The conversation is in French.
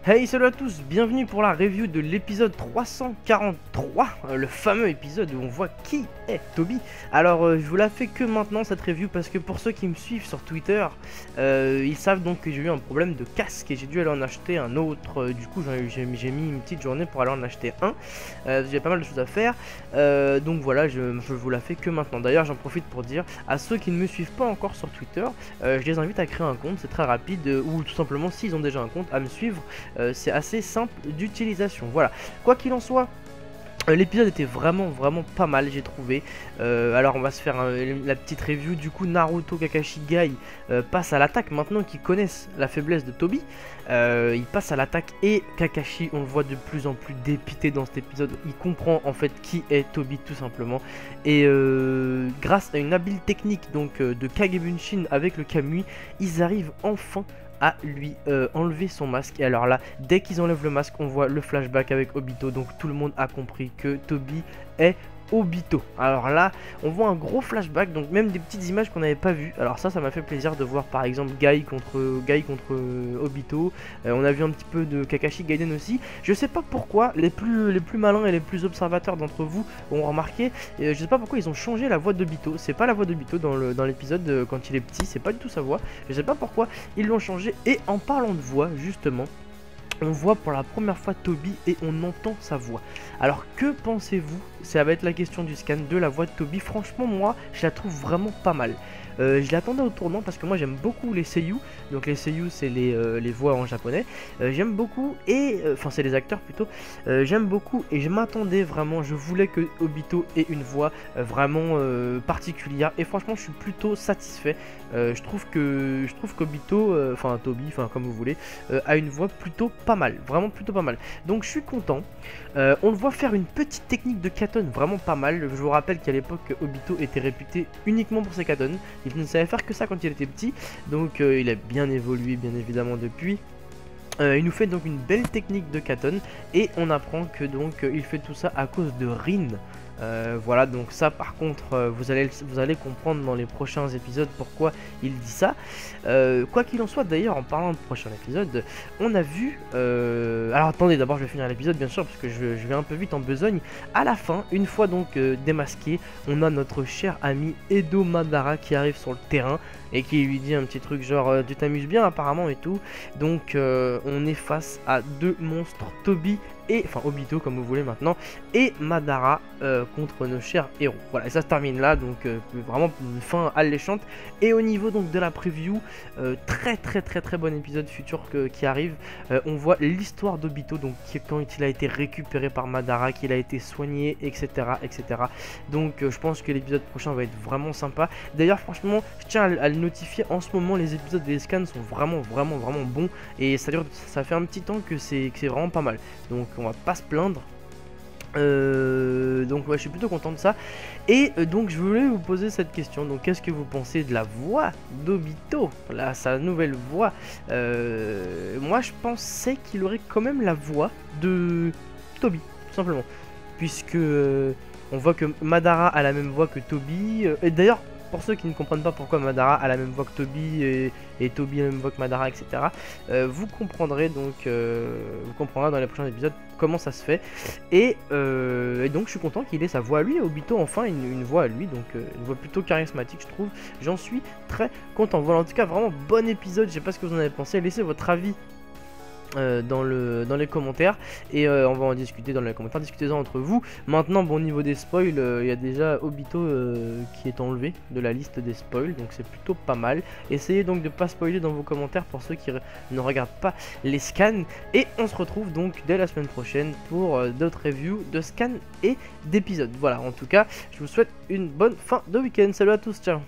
Hey, salut à tous, bienvenue pour la review de l'épisode 343, le fameux épisode où on voit qui est Toby. Alors je vous la fais que maintenant cette review parce que pour ceux qui me suivent sur Twitter, ils savent donc que j'ai eu un problème de casque et j'ai dû aller en acheter un autre. Du coup j'ai mis une petite journée pour aller en acheter un. J'ai pas mal de choses à faire, donc voilà, je vous la fais que maintenant. D'ailleurs j'en profite pour dire à ceux qui ne me suivent pas encore sur Twitter, je les invite à créer un compte, c'est très rapide, ou tout simplement s'ils ont déjà un compte à me suivre. C'est assez simple d'utilisation. Voilà, quoi qu'il en soit, l'épisode était vraiment pas mal, j'ai trouvé. Alors on va se faire la petite review. Du coup Naruto, Kakashi, Guy passe à l'attaque maintenant qu'ils connaissent la faiblesse de Toby. Il passe à l'attaque et Kakashi, on le voit de plus en plus dépité dans cet épisode. Il comprend en fait qui est Toby tout simplement. Et grâce à une habile technique donc de Kagebunshin avec le Kamui, ils arrivent enfin à lui enlever son masque. Et alors là, dès qu'ils enlèvent le masque, on voit le flashback avec Obito. Donc tout le monde a compris que Toby est Obito. Alors là, on voit un gros flashback, donc même des petites images qu'on n'avait pas vues. Alors ça m'a fait plaisir de voir par exemple Guy contre Obito. On a vu un petit peu de Kakashi Gaiden aussi. Je sais pas pourquoi les plus malins et les plus observateurs d'entre vous ont remarqué. Je sais pas pourquoi ils ont changé la voix d'Obito. C'est pas la voix d'Obito dans l'épisode quand il est petit. C'est pas du tout sa voix. Je sais pas pourquoi ils l'ont changé. Et en parlant de voix justement, on voit pour la première fois Toby et on entend sa voix. Alors que pensez-vous? Ça va être la question du scan de la voix de Toby. Franchement moi je la trouve vraiment pas mal. Je l'attendais au tournant parce que moi j'aime beaucoup les seiyuu. Donc les seiyuu c'est les voix en japonais. J'aime beaucoup et enfin c'est les acteurs plutôt. J'aime beaucoup et je m'attendais vraiment. Je voulais que Obito ait une voix vraiment particulière et franchement je suis plutôt satisfait. Je trouve qu'Obito, enfin Toby, enfin comme vous voulez, a une voix plutôt pas mal, vraiment plutôt pas mal. Donc je suis content. On le voit faire une petite technique de katon vraiment pas mal. Je vous rappelle qu'à l'époque Obito était réputé uniquement pour ses katons. Il ne savait faire que ça quand il était petit. Donc il a bien évolué bien évidemment depuis. Il nous fait donc une belle technique de katon. Et on apprend que donc il fait tout ça à cause de Rin. Voilà, donc ça par contre vous allez comprendre dans les prochains épisodes pourquoi il dit ça. Quoi qu'il en soit, d'ailleurs en parlant de prochain épisode, on a vu alors attendez, d'abord je vais finir l'épisode bien sûr parce que je vais un peu vite en besogne. À la fin, une fois donc démasqué, on a notre cher ami Edo Madara qui arrive sur le terrain et qui lui dit un petit truc genre tu t'amuses bien apparemment et tout. Donc on est face à deux monstres, Toby et enfin Obito comme vous voulez maintenant, et Madara contre nos chers héros. Voilà, et ça se termine là, donc vraiment une fin alléchante. Et au niveau donc de la preview, très bon épisode futur qui arrive. On voit l'histoire d'Obito, donc quand il a été récupéré par Madara, qu'il a été soigné, etc. Donc je pense que l'épisode prochain va être vraiment sympa. D'ailleurs franchement, je tiens à le notifier, en ce moment les épisodes des scans sont vraiment bons. Et ça fait un petit temps que c'est vraiment pas mal. Donc on va pas se plaindre. Donc ouais, je suis plutôt content de ça. Et donc je voulais vous poser cette question. Donc qu'est-ce que vous pensez de la voix d'Obito, là, sa nouvelle voix? Moi je pensais qu'il aurait quand même la voix de Toby, tout simplement. Puisque on voit que Madara a la même voix que Toby. Et d'ailleurs, pour ceux qui ne comprennent pas pourquoi Madara a la même voix que Toby et Toby a la même voix que Madara, etc. Vous comprendrez donc dans les prochains épisodes comment ça se fait. Et donc je suis content qu'il ait sa voix à lui, Obito enfin une voix à lui, donc une voix plutôt charismatique je trouve. J'en suis très content. Voilà, en tout cas vraiment bon épisode. Je sais pas ce que vous en avez pensé. Laissez votre avis dans les commentaires et on va en discuter dans les commentaires, discutez-en entre vous. Maintenant bon, au niveau des spoils, il y a déjà Obito qui est enlevé de la liste des spoils, donc c'est plutôt pas mal. Essayez donc de pas spoiler dans vos commentaires pour ceux qui ne regardent pas les scans, et on se retrouve donc dès la semaine prochaine pour d'autres reviews de scans et d'épisodes. Voilà, en tout cas je vous souhaite une bonne fin de week-end. Salut à tous, ciao.